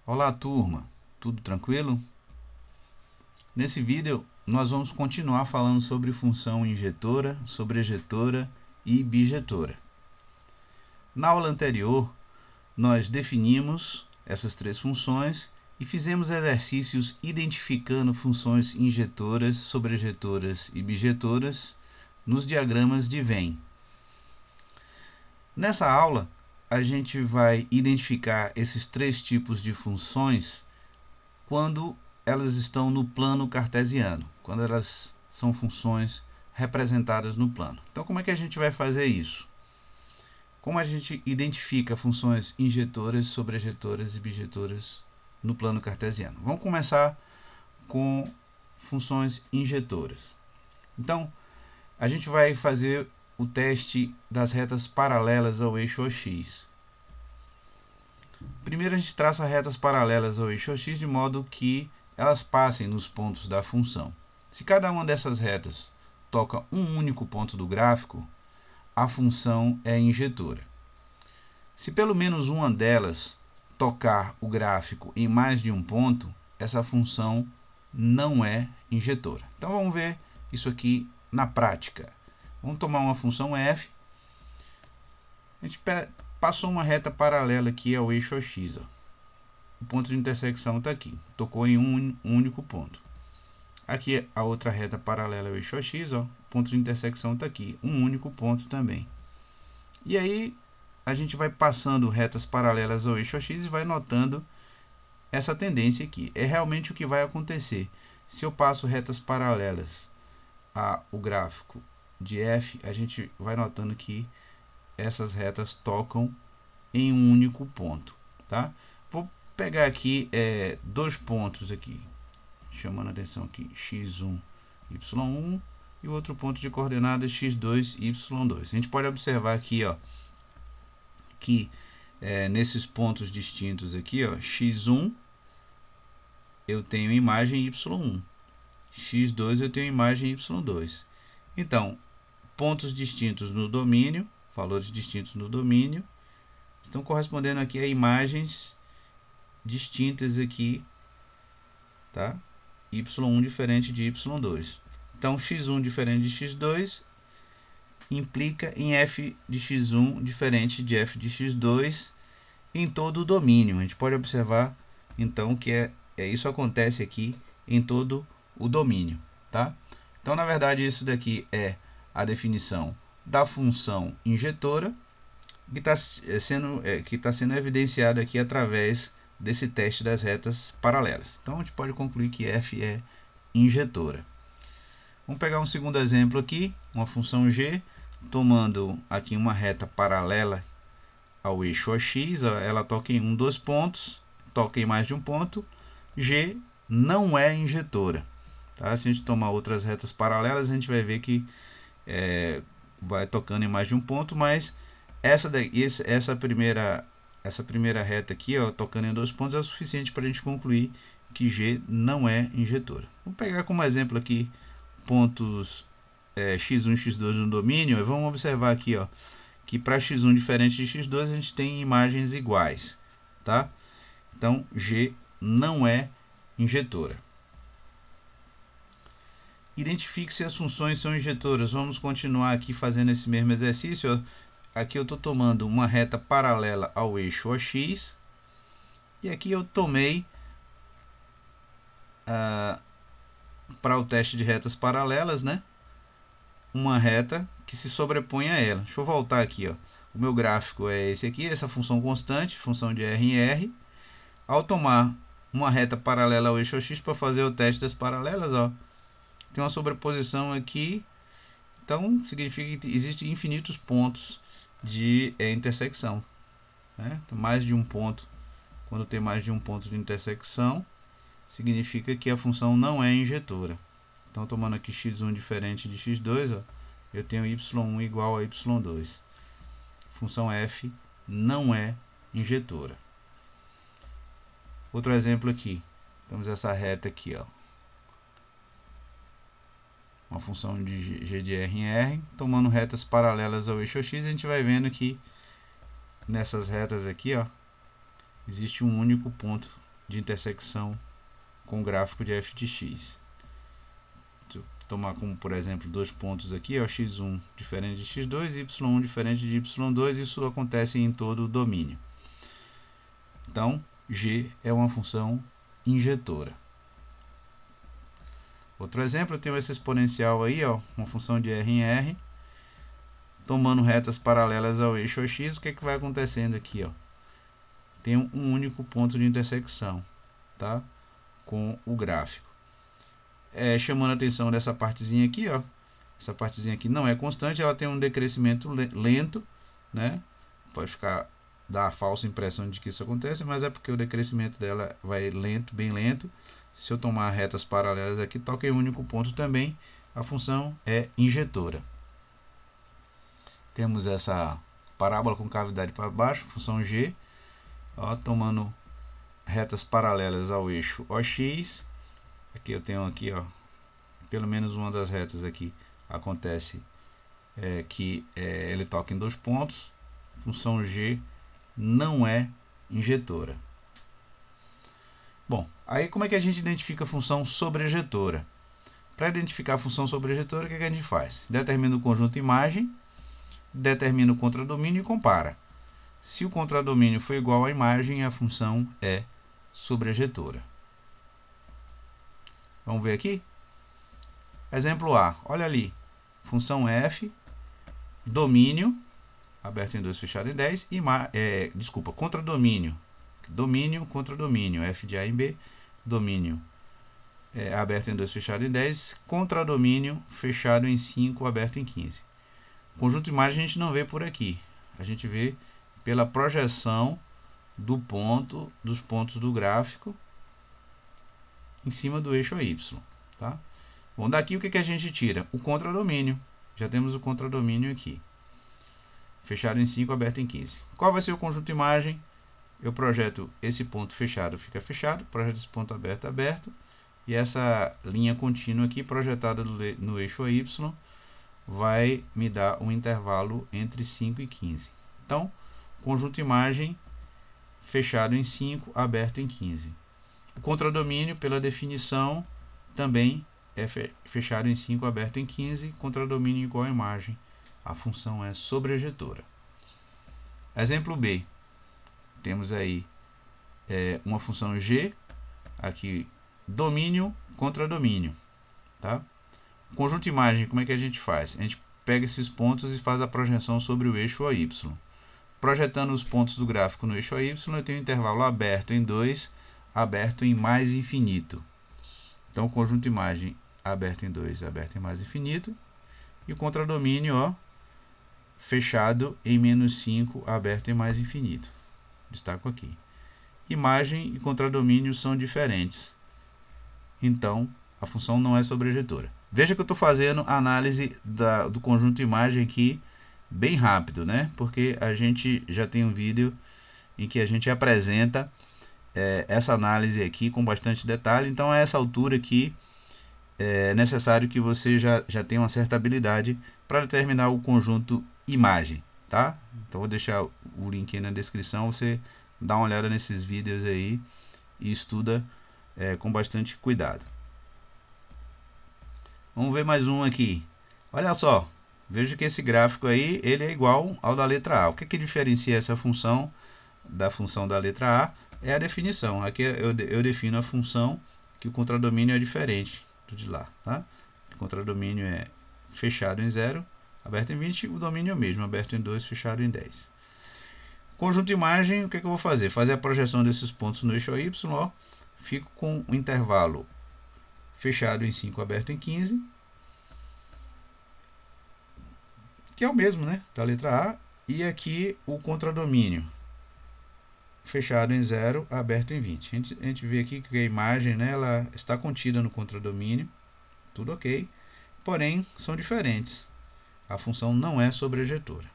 Olá turma, tudo tranquilo? Nesse vídeo nós vamos continuar falando sobre função injetora, sobrejetora e bijetora. Na aula anterior nós definimos essas três funções e fizemos exercícios identificando funções injetoras, sobrejetoras e bijetoras nos diagramas de Venn. Nessa aula a gente vai identificar esses três tipos de funções quando elas estão no plano cartesiano, quando elas são funções representadas no plano. Então, como é que a gente vai fazer isso? Como a gente identifica funções injetoras, sobrejetoras e bijetoras no plano cartesiano? Vamos começar com funções injetoras. Então, a gente vai fazer o teste das retas paralelas ao eixo OX. Primeiro a gente traça retas paralelas ao eixo OX de modo que elas passem nos pontos da função. Se cada uma dessas retas toca um único ponto do gráfico, a função é injetora. Se pelo menos uma delas tocar o gráfico em mais de um ponto, essa função não é injetora. Então vamos ver isso aqui na prática. Vamos tomar uma função f. A gente passou uma reta paralela aqui ao eixo OX. O ponto de intersecção está aqui. Tocou em um único ponto. Aqui a outra reta paralela ao eixo OX. O ponto de intersecção está aqui. Um único ponto também. E aí a gente vai passando retas paralelas ao eixo OX e vai notando essa tendência aqui. É realmente o que vai acontecer. Se eu passo retas paralelas ao gráfico de f, a gente vai notando que essas retas tocam em um único ponto, tá? Vou pegar aqui dois pontos aqui, chamando a atenção aqui, x1, y1 e o outro ponto de coordenadas x2, y2. A gente pode observar aqui, ó, que nesses pontos distintos aqui, ó, x1 eu tenho imagem y1, x2 eu tenho imagem y2. Então, pontos distintos no domínio, valores distintos no domínio, estão correspondendo aqui a imagens distintas aqui, tá? y1 diferente de y2. Então, x1 diferente de x2 implica em f de x1 diferente de f de x2 em todo o domínio. A gente pode observar, então, que isso acontece aqui em todo o domínio, tá? Então, na verdade, isso daqui é a definição da função injetora, que está sendo evidenciado aqui através desse teste das retas paralelas. Então a gente pode concluir que f é injetora. Vamos pegar um segundo exemplo aqui, uma função g, tomando aqui uma reta paralela ao eixo OX, ela toca em um dos pontos, toca em mais de um ponto, g não é injetora. Tá? Se a gente tomar outras retas paralelas, a gente vai ver que vai tocando em mais de um ponto, mas essa primeira reta aqui, ó, tocando em dois pontos, é o suficiente para a gente concluir que G não é injetora. Vamos pegar como exemplo aqui pontos x1 e x2 no domínio, e vamos observar aqui, ó, que para x1 diferente de x2 a gente tem imagens iguais, tá? Então G não é injetora. Identifique se as funções são injetoras. Vamos continuar aqui fazendo esse mesmo exercício. Aqui eu estou tomando uma reta paralela ao eixo OX. E aqui eu tomei, para o teste de retas paralelas, né, uma reta que se sobrepõe a ela. Deixa eu voltar aqui, ó. O meu gráfico é esse aqui, essa função constante, função de R em R. Ao tomar uma reta paralela ao eixo OX para fazer o teste das paralelas, ó, tem uma sobreposição aqui, então significa que existem infinitos pontos de intersecção, né? Então, mais de um ponto, quando tem mais de um ponto de intersecção, significa que a função não é injetora. Então, tomando aqui x1 diferente de x2, ó, eu tenho y1 igual a y2. Função f não é injetora. Outro exemplo aqui, temos essa reta aqui, ó, uma função de g de r em r, tomando retas paralelas ao eixo x, a gente vai vendo que nessas retas aqui, ó, existe um único ponto de intersecção com o gráfico de f de x. Deixa eu tomar como, por exemplo, dois pontos aqui, ó, x1 diferente de x2 e y1 diferente de y2, isso acontece em todo o domínio. Então, g é uma função injetora. Outro exemplo, eu tenho esse exponencial aí, ó, uma função de r em r, tomando retas paralelas ao eixo x, o que é que vai acontecendo aqui, ó? Tem um único ponto de intersecção, tá? Com o gráfico. Chamando a atenção dessa partezinha aqui, ó. Essa partezinha aqui não é constante, ela tem um decrescimento lento, né? Pode dar a falsa impressão de que isso acontece, mas é porque o decrescimento dela vai lento, bem lento. Se eu tomar retas paralelas aqui, toca em um único ponto também, a função é injetora. Temos essa parábola com cavidade para baixo, função g, ó, tomando retas paralelas ao eixo OX. Aqui eu tenho aqui, ó, pelo menos uma das retas aqui acontece que ele toca em dois pontos. Função g não é injetora. Bom, aí como é que a gente identifica a função sobrejetora? Para identificar a função sobrejetora, o que a gente faz? Determina o conjunto imagem, determina o contradomínio e compara. Se o contradomínio for igual à imagem, a função é sobrejetora. Vamos ver aqui? Exemplo A, olha ali, função f, domínio, aberto em 2, fechado em 10, contradomínio, domínio, contradomínio, f de A em B, domínio aberto em 2, fechado em 10, contradomínio, fechado em 5, aberto em 15. Conjunto de imagem a gente não vê por aqui, a gente vê pela projeção dos pontos do gráfico em cima do eixo y, tá? Bom, daqui o que a gente tira? O contradomínio. Já temos o contradomínio aqui. Fechado em 5, aberto em 15. Qual vai ser o conjunto imagem? Eu projeto esse ponto fechado, fica fechado. Projeto esse ponto aberto, aberto. E essa linha contínua aqui, projetada no eixo y, vai me dar um intervalo entre 5 e 15. Então, conjunto imagem fechado em 5, aberto em 15. O contradomínio, pela definição, também é fechado em 5, aberto em 15, contradomínio igual à imagem. A função é sobrejetora. Exemplo B. Temos aí uma função g, aqui domínio, contradomínio. Tá? Conjunto imagem, como é que a gente faz? A gente pega esses pontos e faz a projeção sobre o eixo y. Projetando os pontos do gráfico no eixo y, eu tenho um intervalo aberto em 2, aberto em mais infinito. Então, o conjunto imagem aberto em 2, aberto em mais infinito. E o contradomínio, ó, fechado em menos 5, aberto em mais infinito. Destaco aqui. Imagem e contradomínio são diferentes. Então, a função não é sobrejetora. Veja que eu estou fazendo a análise do conjunto imagem aqui bem rápido, né? Porque a gente já tem um vídeo em que a gente apresenta essa análise aqui com bastante detalhe. Então, a essa altura aqui, é necessário que você já tenha uma certa habilidade para determinar o conjunto imagem, tá? Então, vou deixar o link aí na descrição, você dá uma olhada nesses vídeos aí e estuda com bastante cuidado. Vamos ver mais um aqui. Olha só, veja que esse gráfico aí, ele é igual ao da letra A. O que diferencia essa função da função da letra A? É a definição. Aqui eu defino a função que o contradomínio é diferente do de lá, tá? O contradomínio é fechado em 0, aberto em 20, o domínio é o mesmo, aberto em 2, fechado em 10. Conjunto de imagem, o que eu vou fazer? Fazer a projeção desses pontos no eixo y, ó, fico com o intervalo fechado em 5, aberto em 15, que é o mesmo, né, da letra A, e aqui o contradomínio, fechado em 0, aberto em 20. A gente vê aqui que a imagem, né, ela está contida no contradomínio, tudo ok, porém são diferentes. A função não é sobrejetora.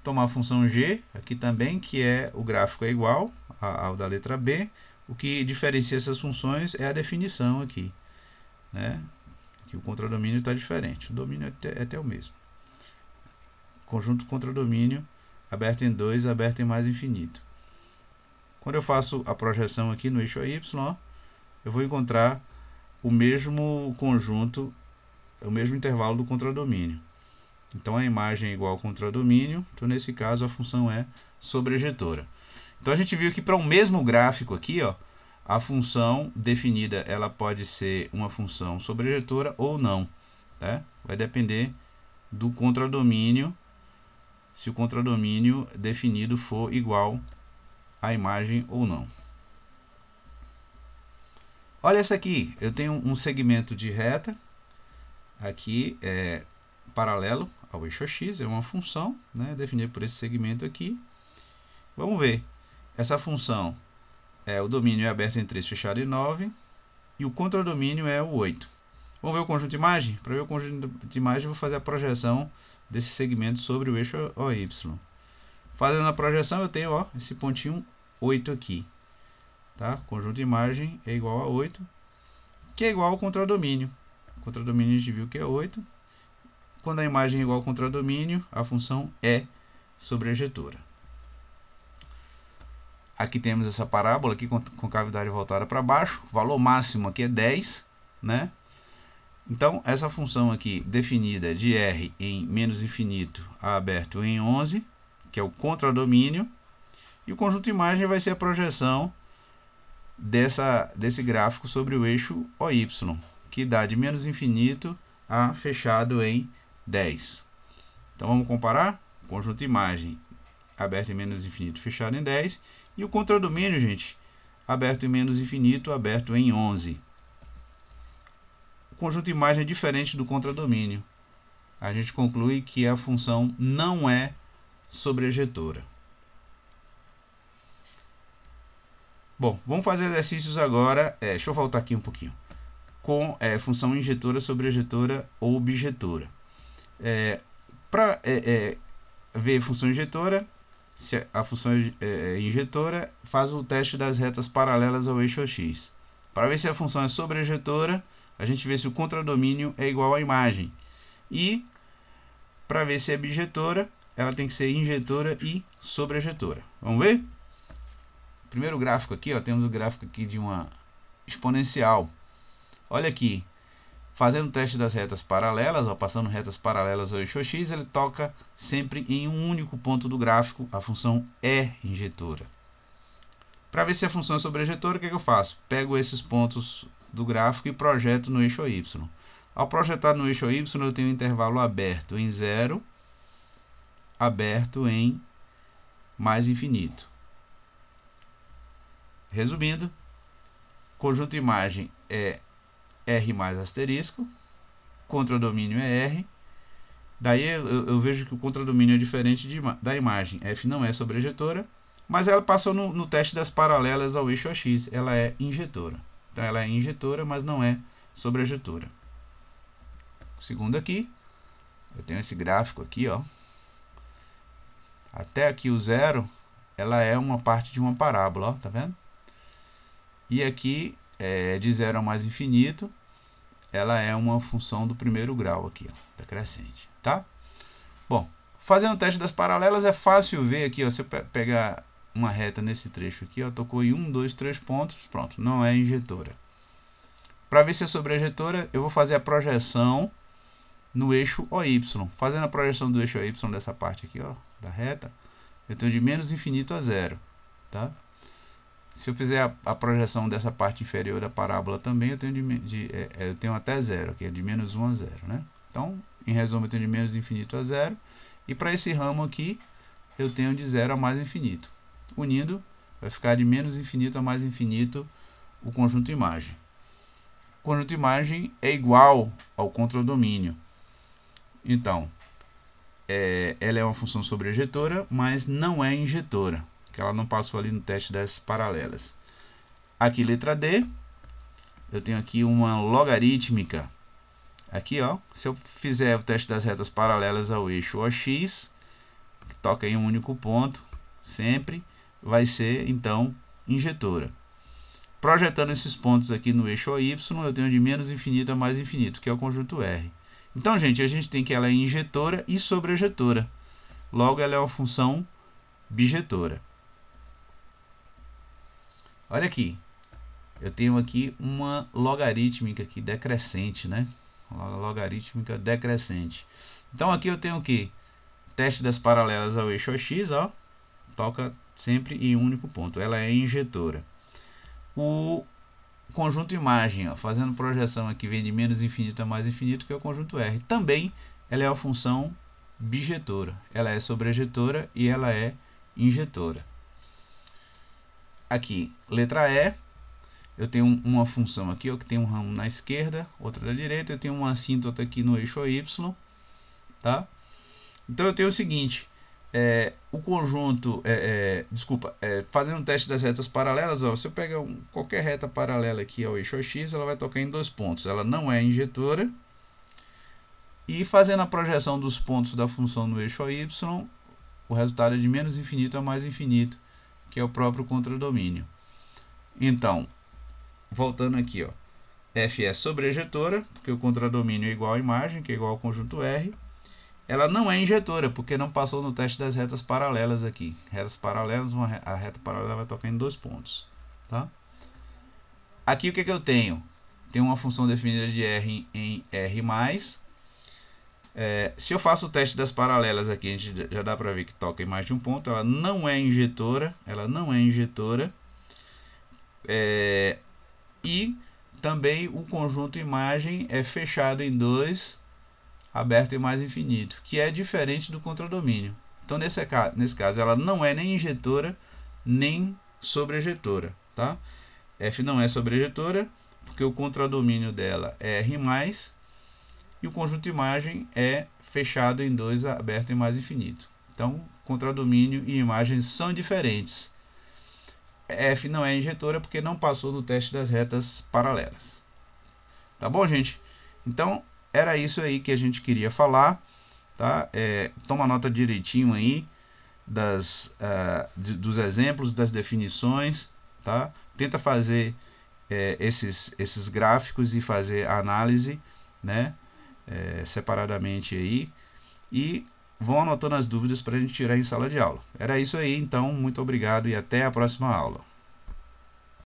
Tomar a função g, aqui também, que o gráfico é igual ao da letra B. O que diferencia essas funções é a definição aqui, né? Que o contradomínio está diferente. O domínio é até o mesmo. Conjunto contradomínio, aberto em 2, aberto em mais infinito. Quando eu faço a projeção aqui no eixo y, ó, eu vou encontrar o mesmo conjunto, o mesmo intervalo do contradomínio. Então a imagem é igual ao contradomínio, então nesse caso a função é sobrejetora. Então a gente viu que para o mesmo gráfico aqui, ó, a função definida ela pode ser uma função sobrejetora ou não, tá? Vai depender do contradomínio, se o contradomínio definido for igual à imagem ou não. Olha essa aqui, eu tenho um segmento de reta, aqui é paralelo ao eixo x, é uma função, né, definida por esse segmento aqui. Vamos ver, essa função, o domínio é aberto em 3, fechado em 9, e o contradomínio é o 8. Vamos ver o conjunto de imagem? Para ver o conjunto de imagem, eu vou fazer a projeção desse segmento sobre o eixo OY. Fazendo a projeção, eu tenho, ó, esse pontinho 8 aqui. Tá? Conjunto de imagem é igual a 8, que é igual ao contradomínio. O contradomínio a gente viu que é 8. Quando a imagem é igual ao contradomínio, a função é sobrejetora. Aqui temos essa parábola aqui com cavidade voltada para baixo. O valor máximo aqui é 10, né? Então, essa função aqui definida de R em menos infinito a aberto em 11, que é o contradomínio. E o conjunto de imagem vai ser a projeção desse gráfico sobre o eixo OY, que dá de menos infinito a fechado em 10. Então vamos comparar? Conjunto de imagem aberto em menos infinito, fechado em 10. E o contradomínio, gente, aberto em menos infinito, aberto em 11. O conjunto de imagem é diferente do contradomínio. A gente conclui que a função não é sobrejetora. Bom, vamos fazer exercícios agora, deixa eu voltar aqui um pouquinho, com função injetora, sobrejetora ou bijetora. Para ver função injetora, se a função injetora, faz o teste das retas paralelas ao eixo x. Para ver se a função é sobrejetora, a gente vê se o contradomínio é igual à imagem. E para ver se é bijetora, ela tem que ser injetora e sobrejetora. Vamos ver? Primeiro gráfico aqui, ó, temos o gráfico aqui de uma exponencial. Olha aqui, fazendo o teste das retas paralelas, ó, passando retas paralelas ao eixo x, ele toca sempre em um único ponto do gráfico, a função é injetora. Para ver se a função é sobrejetora, o que eu faço? Pego esses pontos do gráfico e projeto no eixo y. Ao projetar no eixo y, eu tenho um intervalo aberto em 0, aberto em mais infinito. Resumindo, conjunto imagem é R mais asterisco, contradomínio é R. Daí eu vejo que o contradomínio é diferente da imagem. F não é sobrejetora, mas ela passou no teste das paralelas ao eixo x, ela é injetora. Então ela é injetora, mas não é sobrejetora. Segundo aqui, eu tenho esse gráfico aqui, ó. Até aqui o 0, ela é uma parte de uma parábola, ó, tá vendo? E aqui, de 0 a mais infinito, ela é uma função do primeiro grau aqui, ó, decrescente, tá? Bom, fazendo o teste das paralelas é fácil ver aqui, ó, se eu pegar uma reta nesse trecho aqui, ó, tocou em 1, 2, 3 pontos, pronto, não é injetora. Para ver se é sobrejetora, eu vou fazer a projeção no eixo OY. Fazendo a projeção do eixo OY dessa parte aqui, ó, da reta, eu tenho de menos infinito a 0, tá? Se eu fizer a projeção dessa parte inferior da parábola também, eu tenho até 0, que é de menos 1 a 0, né? Então, em resumo, eu tenho de menos infinito a 0. E para esse ramo aqui, eu tenho de 0 a mais infinito. Unindo, vai ficar de menos infinito a mais infinito o conjunto imagem. O conjunto imagem é igual ao contradomínio. Então, ela é uma função sobrejetora, mas não é injetora, que ela não passou ali no teste das paralelas. Aqui, letra D, eu tenho aqui uma logarítmica. Aqui, ó, se eu fizer o teste das retas paralelas ao eixo OX, que toca em um único ponto, sempre, vai ser, então, injetora. Projetando esses pontos aqui no eixo OY, eu tenho de menos infinito a mais infinito, que é o conjunto R. Então, gente, a gente tem que ela é injetora e sobrejetora. Logo, ela é uma função bijetora. Olha aqui, eu tenho aqui uma logarítmica aqui decrescente, né? Logarítmica decrescente. Então aqui eu tenho o que? Teste das paralelas ao eixo X, ó, toca sempre em um único ponto. Ela é injetora. O conjunto imagem, ó, fazendo projeção aqui, vem de menos infinito a mais infinito, que é o conjunto R. Também ela é uma função bijetora. Ela é sobrejetora e ela é injetora. Aqui, letra E, eu tenho uma função aqui, ó, que tem um ramo na esquerda, outra na direita, eu tenho uma assíntota aqui no eixo Y, tá? Então eu tenho o seguinte, o conjunto, fazendo um teste das retas paralelas, ó, se eu pegar qualquer reta paralela aqui ao eixo X, ela vai tocar em 2 pontos, ela não é injetora. E fazendo a projeção dos pontos da função no eixo Y, o resultado é de menos infinito a mais infinito, que é o próprio contradomínio. Então, voltando aqui, ó, F é sobrejetora, porque o contradomínio é igual à imagem, que é igual ao conjunto R. Ela não é injetora, porque não passou no teste das retas paralelas aqui. Retas paralelas, a reta paralela vai tocar em 2 pontos. Tá? Aqui o que eu tenho? Tenho uma função definida de R em R+. Se eu faço o teste das paralelas aqui, a gente já dá para ver que toca em mais de um ponto. Ela não é injetora. E também o conjunto imagem é fechado em 2, aberto em mais infinito, que é diferente do contradomínio. Então nesse caso ela não é nem injetora nem sobrejetora, tá? F não é sobrejetora porque o contradomínio dela é R+, e o conjunto imagem é fechado em 2, aberto em mais infinito. Então contradomínio e imagem são diferentes. F não é injetora porque não passou no teste das retas paralelas. Tá bom, gente? Então era isso aí que a gente queria falar, tá? Toma nota direitinho aí dos exemplos, das definições, tá? Tenta fazer esses gráficos e fazer a análise, né? Separadamente aí, e vão anotando as dúvidas para a gente tirar em sala de aula. Era isso aí, então, muito obrigado e até a próxima aula.